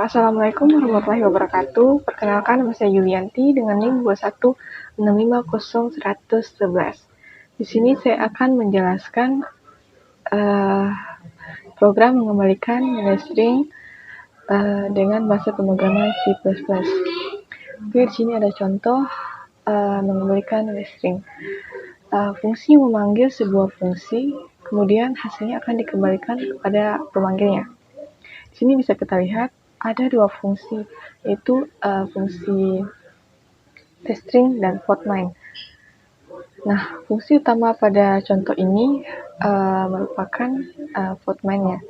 Assalamualaikum warahmatullahi wabarakatuh. Perkenalkan, nama saya Yulianti dengan NIM 216501111. Di sini saya akan menjelaskan program mengembalikan nilai string dengan bahasa pemrograman C++. Oke, di sini ada contoh mengembalikan nilai string. Fungsi memanggil sebuah fungsi, kemudian hasilnya akan dikembalikan kepada pemanggilnya. Di sini bisa kita lihat ada dua fungsi, yaitu fungsi toString dan floatMain. Nah, fungsi utama pada contoh ini merupakan floatMain-nya.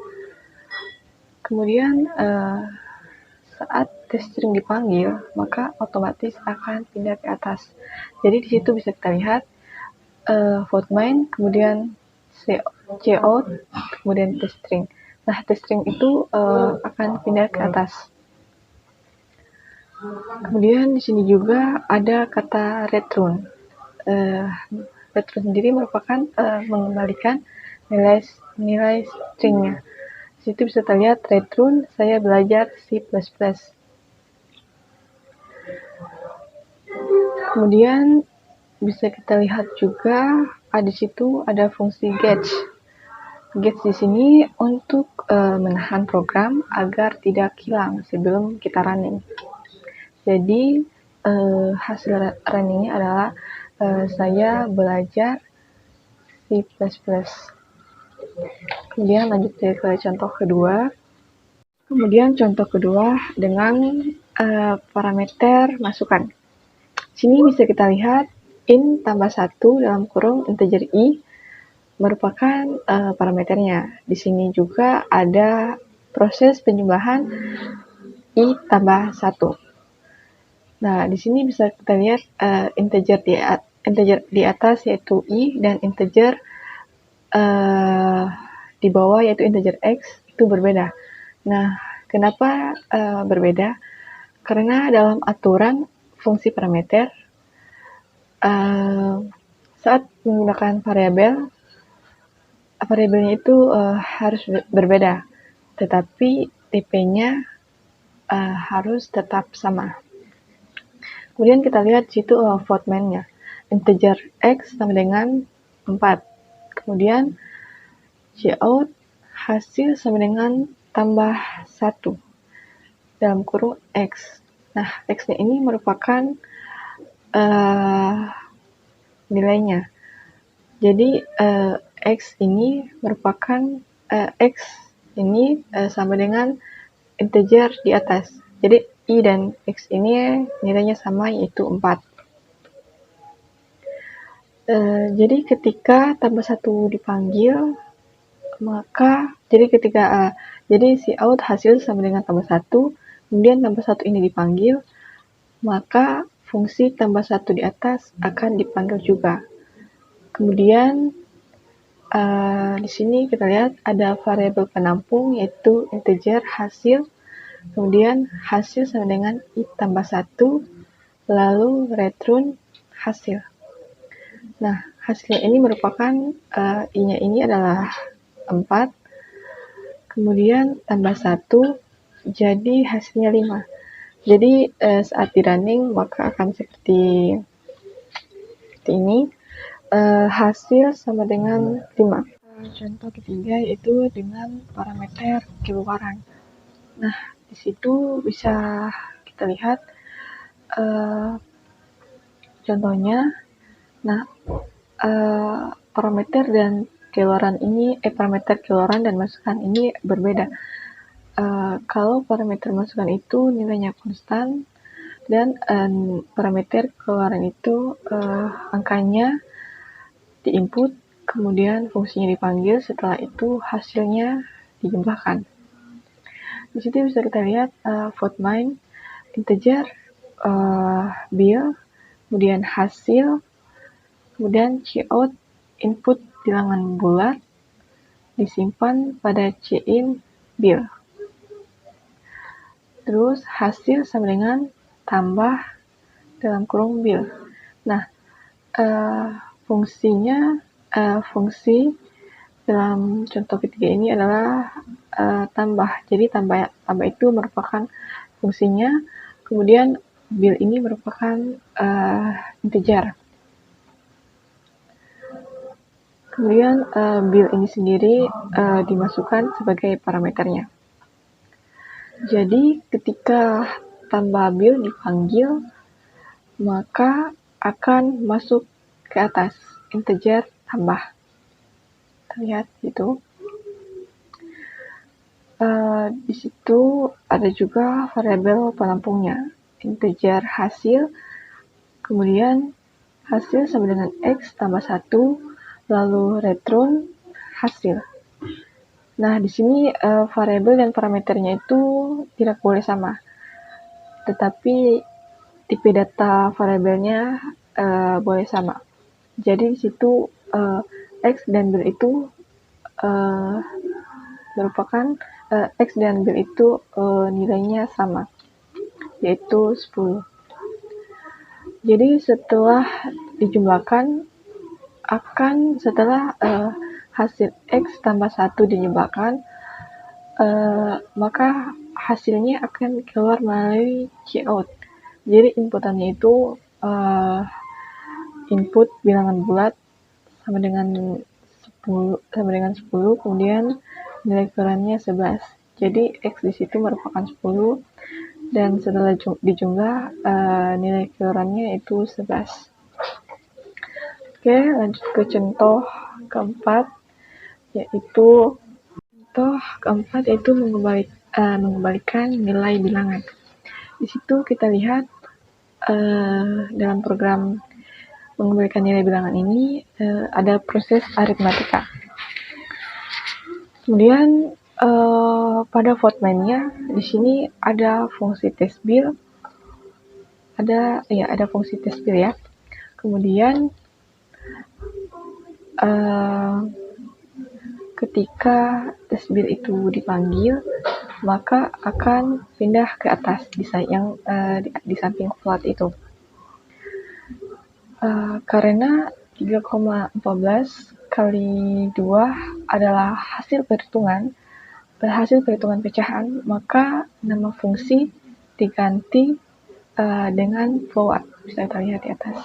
Kemudian saat toString dipanggil, maka otomatis akan pindah ke atas. Jadi di situ bisa kita lihat floatMain, kemudian cout, kemudian toString. Nah, toString itu akan pindah ke atas. Kemudian di sini juga ada kata return. Return sendiri merupakan mengembalikan nilai stringnya. Di situ bisa terlihat return saya belajar C++. Kemudian bisa kita lihat juga di situ ada fungsi get. Get di sini untuk menahan program agar tidak hilang sebelum kita running. Jadi hasil runningnya adalah saya belajar C++. Kemudian lanjut ke contoh kedua. Kemudian contoh kedua dengan parameter masukan. Sini bisa kita lihat int tambah 1 dalam kurung integer i merupakan parameternya. Di sini juga ada proses penjumlahan i tambah 1. Nah, di sini bisa kita lihat integer di atas yaitu i dan integer di bawah yaitu integer x itu berbeda. Nah, kenapa berbeda? Karena dalam aturan fungsi parameter saat menggunakan variabelnya itu harus berbeda, tetapi tipe-nya harus tetap sama. Kemudian kita lihat situ floatMain-nya. Integer x sama dengan 4. Kemudian cout hasil sama dengan tambah 1 dalam kurung x. Nah, x-nya ini merupakan nilainya. Jadi x ini merupakan x ini sama dengan integer di atas. Jadi i dan x ini nilainya sama yaitu 4. Jadi ketika tambah 1 dipanggil, maka jadi cout hasil sama dengan tambah 1, kemudian tambah 1 ini dipanggil, maka fungsi tambah 1 di atas akan dipanggil juga. Kemudian di sini kita lihat ada variabel penampung yaitu integer hasil, kemudian hasil sama dengan i tambah 1, lalu return hasil. Nah, hasilnya ini merupakan i-nya ini adalah 4, kemudian tambah 1, jadi hasilnya 5. Jadi saat di running maka akan seperti ini, hasil sama dengan 5. Contoh ketiga yaitu dengan parameter keluaran. Nah, di situ bisa kita lihat contohnya. Nah, parameter keluaran dan masukan ini berbeda. Kalau parameter masukan itu nilainya konstan dan parameter keluaran itu angkanya di input, kemudian fungsinya dipanggil, setelah itu hasilnya dijumlahkan. Di situ bisa kita lihat floatMain, integer, bil, kemudian hasil, kemudian cout, input bilangan bulat, disimpan pada cin bil. Terus hasil sama dengan tambah dalam kurung bil. Nah, fungsi dalam contoh ketiga ini adalah tambah. Jadi tambah itu merupakan fungsinya, kemudian bil ini merupakan integer. Kemudian bil ini sendiri dimasukkan sebagai parameternya. Jadi ketika tambah bil dipanggil, maka akan masuk ke atas integer tambah. Terlihat gitu. Di situ ada juga variabel penampungnya, integer hasil, kemudian hasil sama dengan X tambah 1, lalu return hasil. Nah, di sini variabel dan parameternya itu tidak boleh sama, tetapi tipe data variabelnya boleh sama. Jadi di situ X dan bil itu merupakan X dan bil itu nilainya sama, yaitu 10. Jadi setelah dijumlahkan, setelah hasil X tambah 1 dijumlahkan, maka hasilnya akan keluar melalui cout. Jadi inputannya itu input bilangan bulat sama dengan 10, kemudian nilai keluarannya 11. Jadi X di situ merupakan 10, dan setelah dijumlah nilai keluarannya itu 11. Oke, lanjut ke contoh keempat, yaitu mengembalikan nilai bilangan. Di situ kita lihat dalam program mengembalikan nilai bilangan ini ada proses aritmatika. Kemudian pada vote-nya di sini ada fungsi testbil, ada fungsi testbil ya. Kemudian ketika testbil itu dipanggil, maka akan pindah ke atas di samping float itu. Karena 3,14 kali 2 adalah hasil perhitungan pecahan, maka nama fungsi diganti dengan float, bisa kita lihat di atas.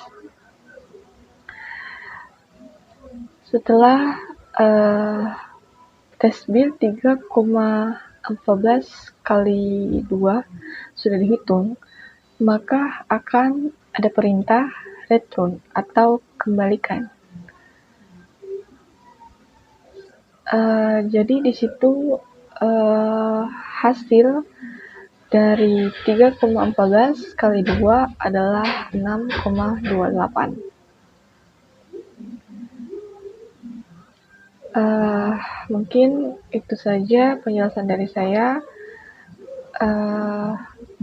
Setelah testbil 3,14 kali 2 sudah dihitung, maka akan ada perintah return atau kembalikan. Jadi di situ hasil dari 3,14 kali 2 adalah 6,28. Mungkin itu saja penjelasan dari saya.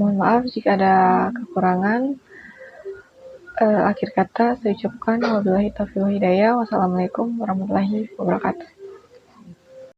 Mohon maaf jika ada kekurangan. Akhir kata saya ucapkan wabillahi taufiq wal hidayah. Wassalamualaikum warahmatullahi wabarakatuh.